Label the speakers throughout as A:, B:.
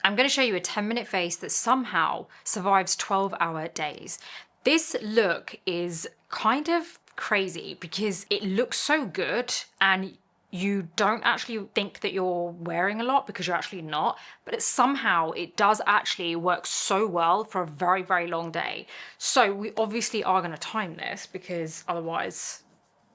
A: I'm going to show you a 10-minute face that somehow survives 12-hour days. This look is kind of crazy because it looks so good and you don't actually think that you're wearing a lot because you're actually not, but somehow it does actually work so well for a very, very long day. So we obviously are going to time this because otherwise,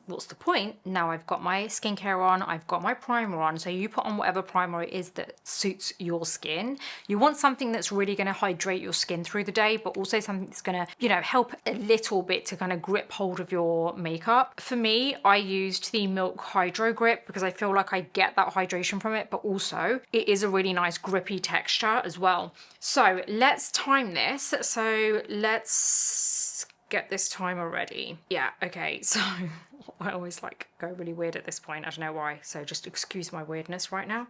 A: what's the point? Now I've got my skincare on, I've got my primer on, so you put on whatever primer it is that suits your skin. You want something that's really going to hydrate your skin through the day, but also something that's going to, you know, help a little bit to kind of grip hold of your makeup. For me, I used the Milk Hydro Grip because I feel like I get that hydration from it, but also it is a really nice grippy texture as well. So let's time this. So let's get this timer ready. Yeah, okay, so I always like go really weird at this point. I don't know why, so just excuse my weirdness right now.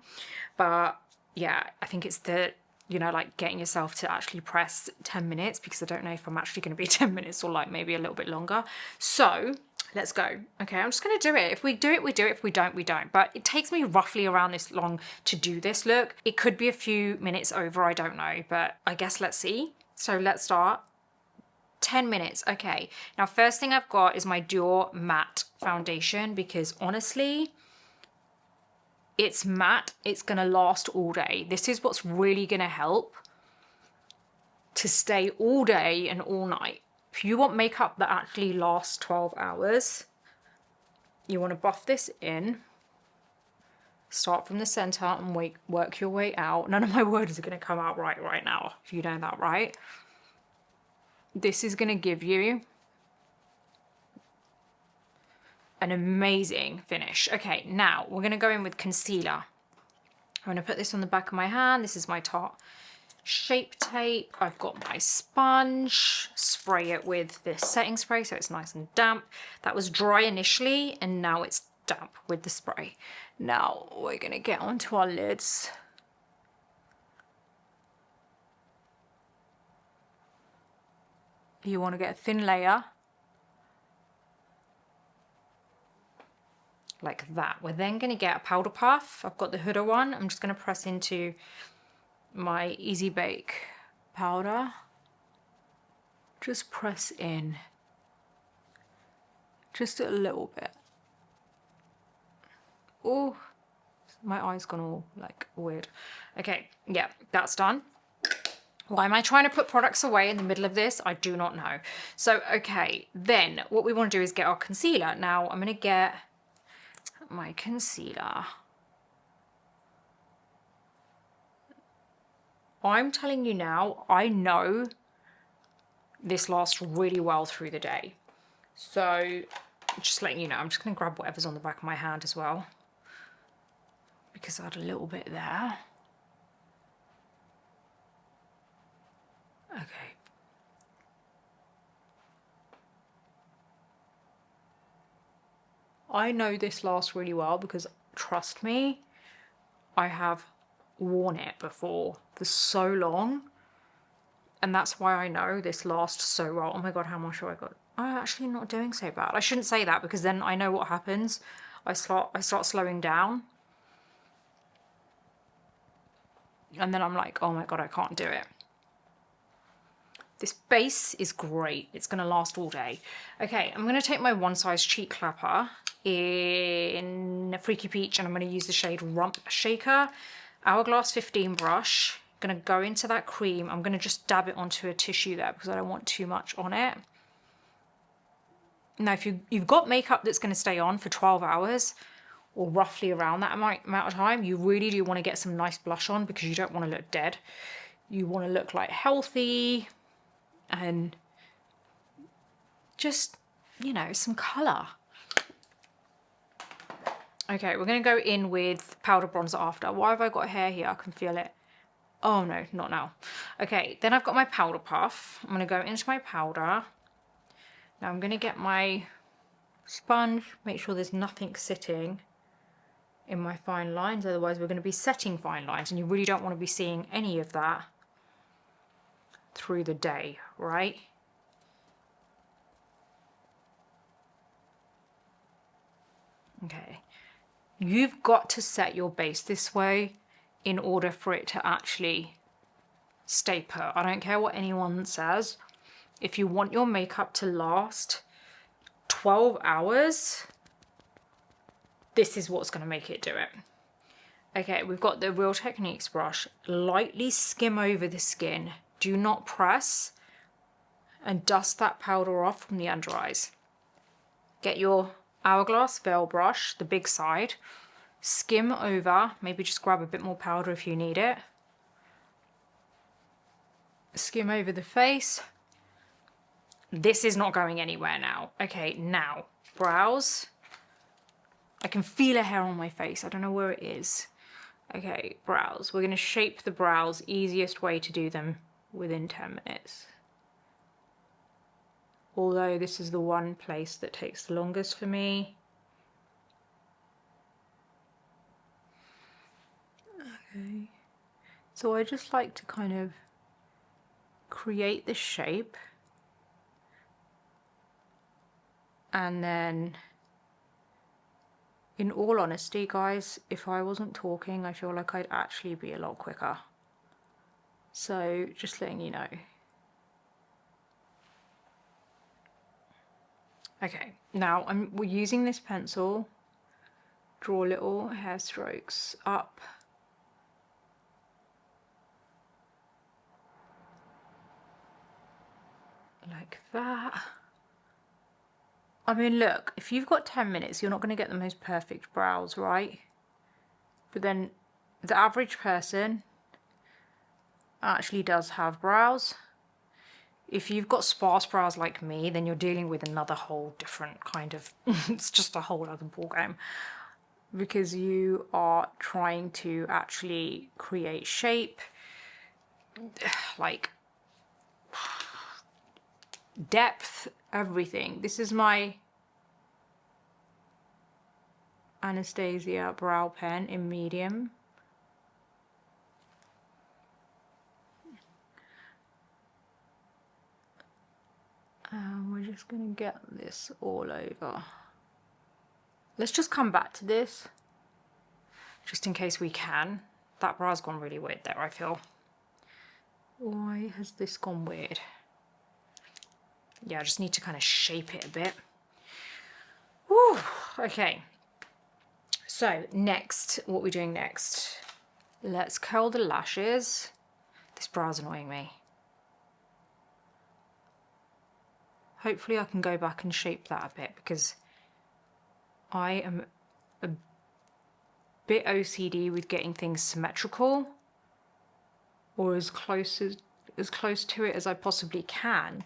A: But yeah, I think it's the, you know, like getting yourself to actually press 10 minutes because I don't know if I'm actually going to be 10 minutes or like maybe a little bit longer. So let's go. Okay, I'm just going to do it. If we do it, we do it. If we don't, we don't. But it takes me roughly around this long to do this look. It could be a few minutes over, I don't know, but I guess let's see. So let's start. 10 minutes. Okay, now first thing I've got is my DIOR matte foundation because honestly it's matte, it's gonna last all day. This is what's really gonna help to stay all day and all night. If you want makeup that actually lasts 12 hours, you want to buff this in, start from the center and work your way out. None of my words are gonna come out right now, if you know that, right? This is going to give you an amazing finish. Okay, now we're going to go in with concealer. I'm going to put this on the back of my hand. This is my Tarte Shape Tape. I've got my sponge. Spray it with this setting spray so it's nice and damp. That was dry initially and now it's damp with the spray. Now we're going to get onto our lids. You want to get a thin layer like that. We're then going to get a powder puff. I've got the Huda one. I'm just going to press into my Easy Bake powder. Just press in. Just a little bit. Oh, my eye's gone all like weird. Okay, yeah, that's done. Why am I trying to put products away in the middle of this? I do not know. So, okay, then what we want to do is get our concealer. Now, I'm going to get my concealer. I'm telling you now, I know this lasts really well through the day. So, just letting you know, I'm just going to grab whatever's on the back of my hand as well. Because I had a little bit there. Okay. I know this lasts really well because, trust me, I have worn it before for so long. And that's why I know this lasts so well. Oh my God, how much have I got? I'm actually not doing so bad. I shouldn't say that because then I know what happens. I start slowing down. And then I'm like, oh my God, I can't do it. This base is great. It's going to last all day. Okay, I'm going to take my One Size Cheek Clapper in Freaky Peach and I'm going to use the shade Rump Shaker. Hourglass 15 brush. I'm going to go into that cream. I'm going to just dab it onto a tissue there because I don't want too much on it. Now, if you've got makeup that's going to stay on for 12 hours or roughly around that amount of time, you really do want to get some nice blush on because you don't want to look dead. You want to look like healthy and just, you know, some colour. Okay, we're going to go in with powder bronzer after. Why have I got hair here? I can feel it. Oh no, not now. Okay, then I've got my powder puff. I'm going to go into my powder. Now I'm going to get my sponge, make sure there's nothing sitting in my fine lines, otherwise we're going to be setting fine lines and you really don't want to be seeing any of that through the day, right? Okay, you've got to set your base this way in order for it to actually stay put. I don't care what anyone says. If you want your makeup to last 12 hours, this is what's going to make it do it. Okay, we've got the Real Techniques brush. Lightly skim over the skin. Do not press, and dust that powder off from the under eyes. Get your Hourglass Veil brush, the big side. Skim over, maybe just grab a bit more powder if you need it. Skim over the face. This is not going anywhere now. Okay, now, brows. I can feel a hair on my face. I don't know where it is. Okay, brows. We're going to shape the brows. Easiest way to do them within 10 minutes. Although this is the one place that takes the longest for me. Okay. So I just like to kind of create the shape. And then, in all honesty, guys, if I wasn't talking, I feel like I'd actually be a lot quicker. So, just letting you know. Okay, now we're using this pencil. Draw little hair strokes up. Like that. I mean, look, if you've got 10 minutes, you're not going to get the most perfect brows, right? But then the average person actually does have brows. If you've got sparse brows like me, then you're dealing with another whole different kind of, it's just a whole other ballgame. Because you are trying to actually create shape, like depth, everything. This is my Anastasia brow pen in medium. And we're just going to get this all over. Let's just come back to this, just in case we can. That brow's gone really weird there, I feel. Why has this gone weird? Yeah, I just need to kind of shape it a bit. Woo, okay. So next, what we're doing next, let's curl the lashes. This brow's annoying me. Hopefully I can go back and shape that a bit, because I am a bit OCD with getting things symmetrical, or as close to it as I possibly can.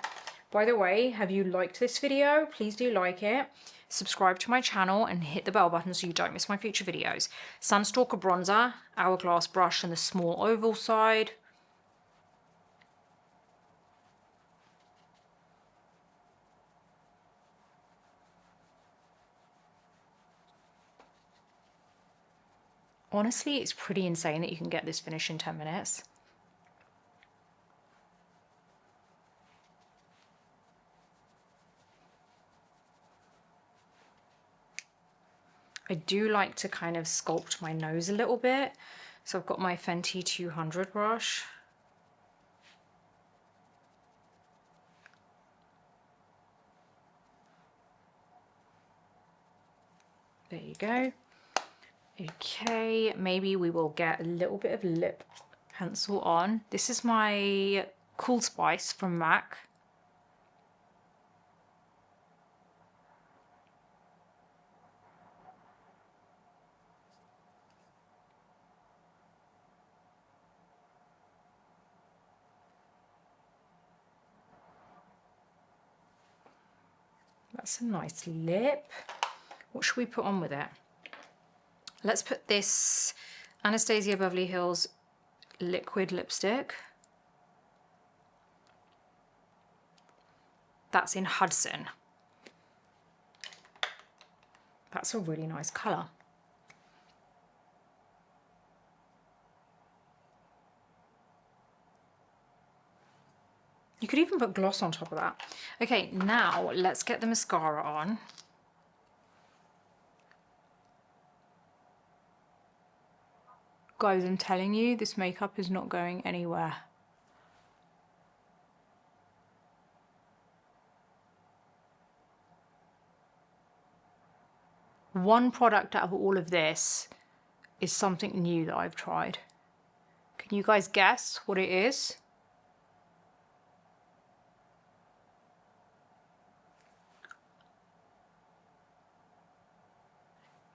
A: By the way, have you liked this video? Please do like it. Subscribe to my channel and hit the bell button so you don't miss my future videos. Sunstalker bronzer, Hourglass brush and the small oval side. Honestly, it's pretty insane that you can get this finished in 10 minutes. I do like to kind of sculpt my nose a little bit. So I've got my Fenty 200 brush. There you go. Okay, maybe we will get a little bit of lip pencil on. This is my Cool Spice from MAC. That's a nice lip. What should we put on with it? Let's put this Anastasia Beverly Hills liquid lipstick. That's in Hudson. That's a really nice colour. You could even put gloss on top of that. Okay, now let's get the mascara on. Guys, I'm telling you, this makeup is not going anywhere. one product out of all of this is something new that I've tried. Can you guys guess what it is?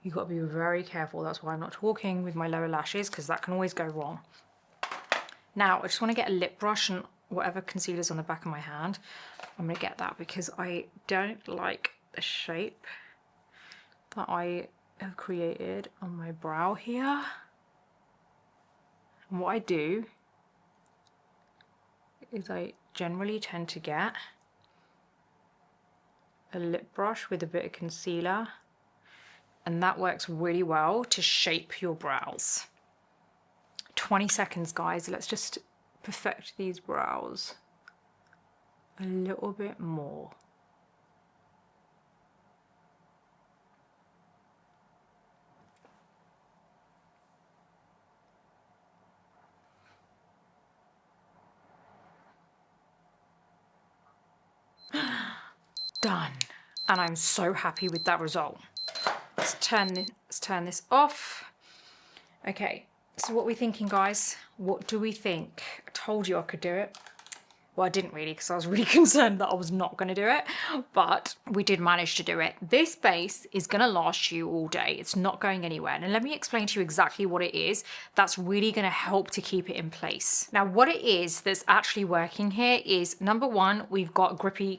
A: You've got to be very careful. That's why I'm not talking with my lower lashes, because that can always go wrong. Now, I just want to get a lip brush and whatever concealer's on the back of my hand. I'm going to get that because I don't like the shape that I have created on my brow here. And what I do is I generally tend to get a lip brush with a bit of concealer, and that works really well to shape your brows. 20 seconds, guys. Let's just perfect these brows a little bit more. Done. And I'm so happy with that result. Let's turn this off. Okay, so what are we thinking, guys? What do we think? I told you I could do it. Well, I didn't really, because I was really concerned that I was not going to do it, but we did manage to do it. This base is going to last you all day. It's not going anywhere. And let me explain to you exactly what it is that's really going to help to keep it in place. Now, what it is that's actually working here is, number one, we've got a grippy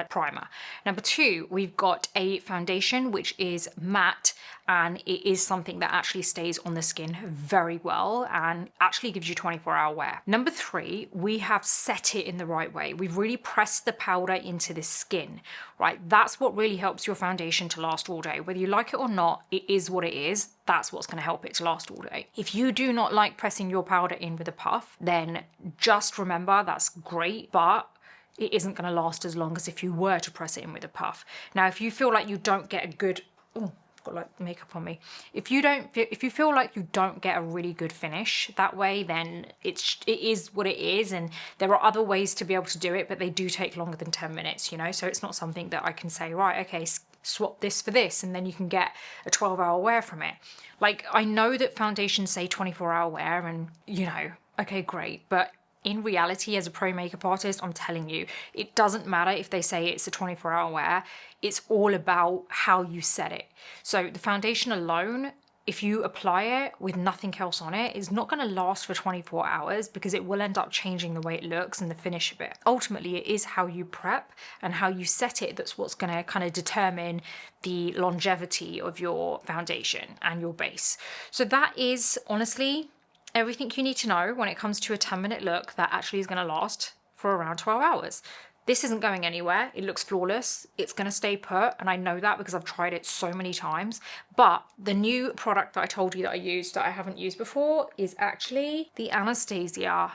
A: primer. Number two, we've got a foundation, which is matte, and it is something that actually stays on the skin very well and actually gives you 24-hour wear. Number three, we have set it in the right way. We've really pressed the powder into the skin, right? That's what really helps your foundation to last all day. Whether you like it or not, it is what it is. That's what's going to help it to last all day. If you do not like pressing your powder in with a puff, then just remember that's great, but it isn't going to last as long as if you were to press it in with a puff. Now, if you feel like you don't get a good... Ooh, got like makeup on me. If you feel like you don't get a really good finish that way, then it is what it is, and there are other ways to be able to do it, but they do take longer than 10 minutes, you know, so it's not something that I can say, right, okay, swap this for this and then you can get a 12-hour wear from it. Like, I know that foundations say 24-hour wear, and you know, okay, great, but in reality, as a pro makeup artist, I'm telling you, it doesn't matter if they say it's a 24-hour wear. It's all about how you set it. So the foundation alone, if you apply it with nothing else on it, is not going to last for 24 hours because it will end up changing the way it looks and the finish a bit. Ultimately, it is how you prep and how you set it that's what's going to kind of determine the longevity of your foundation and your base. So that is honestly everything you need to know when it comes to a 10-minute look that actually is going to last for around 12 hours. This isn't going anywhere. It looks flawless. It's going to stay put, and I know that because I've tried it so many times. But the new product that I told you that I used that I haven't used before is actually the Anastasia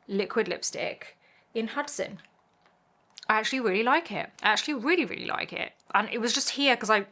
A: liquid lipstick in Hudson. I actually really like it. I actually really, really like it. And it was just here because I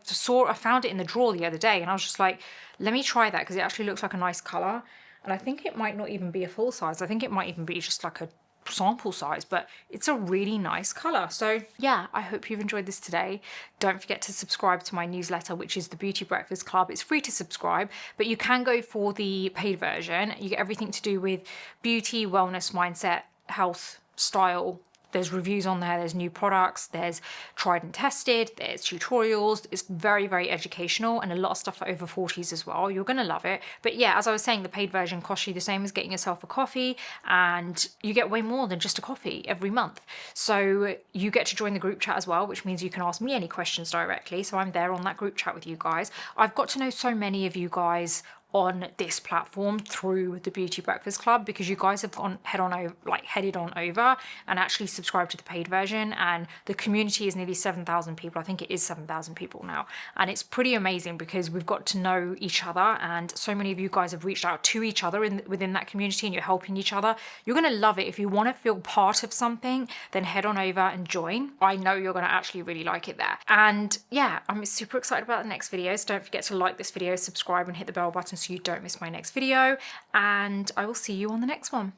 A: found it in the drawer the other day, and I was just like, let me try that because it actually looks like a nice color. And I think it might not even be a full size. I think it might even be just like a sample size, but it's a really nice color. So yeah, I hope you've enjoyed this today. Don't forget to subscribe to my newsletter, which is the Beauty Breakfast Club. It's free to subscribe, but you can go for the paid version. You get everything to do with beauty, wellness, mindset, health, style. There's reviews on there, there's new products, there's tried and tested, there's tutorials. It's very, very educational, and a lot of stuff for over 40s as well. You're gonna love it. But yeah, as I was saying, the paid version costs you the same as getting yourself a coffee, and you get way more than just a coffee every month. So you get to join the group chat as well, which means you can ask me any questions directly. So I'm there on that group chat with you guys. I've got to know so many of you guys on this platform through the Beauty Breakfast Club because you guys have headed on over and actually subscribed to the paid version, and the community is nearly 7,000 people. I think it is 7,000 people now, and it's pretty amazing because we've got to know each other, and so many of you guys have reached out to each other within that community, and you're helping each other. You're going to love it. If you want to feel part of something, then head on over and join. I know you're going to actually really like it there. And yeah, I'm super excited about the next videos. Don't forget to like this video, subscribe, and hit the bell button so you don't miss my next video, and I will see you on the next one.